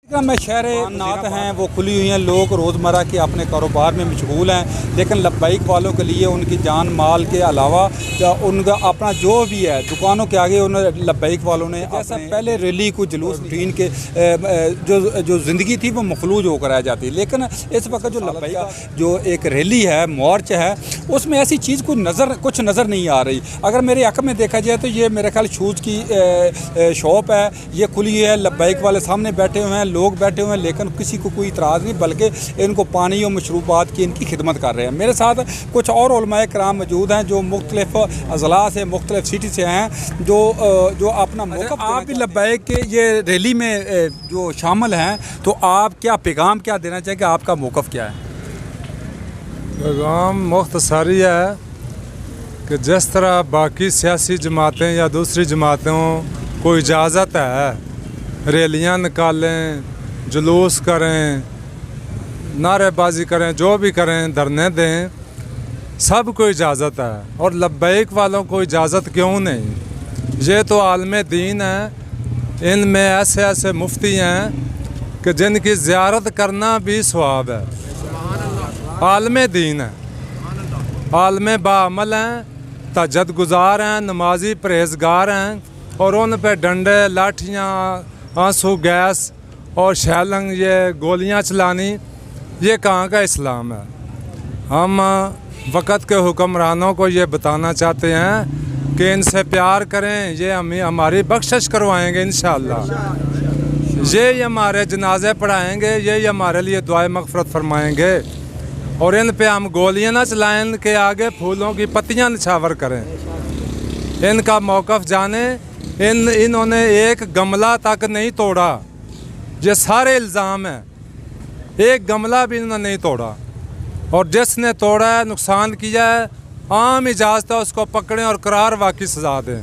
में शहर नात हैं वो खुली हुई हैं, लोग रोज़मर्रा के अपने कारोबार में मशगूल हैं, लेकिन लब्बैक वालों के लिए उनकी जान माल के अलावा उनका अपना जो भी है दुकानों के आगे उन लब्बैक वालों ने जैसा पहले रैली को जुलूस रूटीन के जो ज़िंदगी थी वो मफलूज होकर रह जाती, लेकिन इस वक्त जो लब्बैक जो एक रैली है, मार्च है, उसमें ऐसी चीज़ कुछ नज़र नहीं आ रही। अगर मेरे हक़ में देखा जाए तो ये मेरे ख्याल शूज़ की शॉप है, ये खुली है, लब्बैक वाले सामने बैठे हुए हैं, लोग बैठे हुए हैं, लेकिन किसी को कोई इतराज़ नहीं, बल्कि इनको पानी और मशरूबात की इनकी खिदमत कर रहे हैं। मेरे साथ कुछ और उलमाए कराम मौजूद हैं जो मुख्तलिफ़ अज़ला से, मुख्तलिफ़ सिटी से हैं, जो अपना मौक़िफ़। आप भी लब्बैक के ये रैली में जो शामिल हैं, तो आप क्या पैगाम क्या देना चाहिए, आपका मौक़िफ़ क्या है? पैगाम मुख्तसरी है कि जिस तरह बाकी सियासी जमातें या दूसरी जमातों को इजाज़त है रैलियाँ निकालें, जुलूस करें, नारेबाजी करें, जो भी करें, धरने दें, सबको इजाज़त है, और लब्बैक वालों को इजाज़त क्यों नहीं? ये तो आलम दीन है, इनमें ऐसे ऐसे मुफ्ती हैं कि जिनकी ज़ियारत करना भी सवाब है। आलम दीन है, आलम बाअमल हैं, तहज्जुद गुज़ार हैं, नमाजी परहेज़गार हैं, और उन पर डंडे, लाठियाँ, आंसू गैस और शैलंग, ये गोलियां चलानी, ये कहाँ का इस्लाम है? हम वक़्त के हुक्मरानों को ये बताना चाहते हैं कि इनसे प्यार करें, ये हमारी बख्शिश करवाएंगे इंशाअल्लाह, ये हमारे जनाजे पढ़ाएंगे, ये हमारे लिए दुआए मग़फ़िरत फरमाएंगे, और इन पे हम गोलियां ना चलाएं, इनके आगे फूलों की पत्तियां निछावर करें। इनका मौक़िफ़ जाने, इन्होंने एक गमला तक नहीं तोड़ा, ये सारे इल्ज़ाम हैं, एक गमला भी इन्होंने नहीं तोड़ा, और जिसने तोड़ा है, नुकसान किया है, आम इजाज़त है उसको पकड़ें और करार वाक़ई सज़ा दें।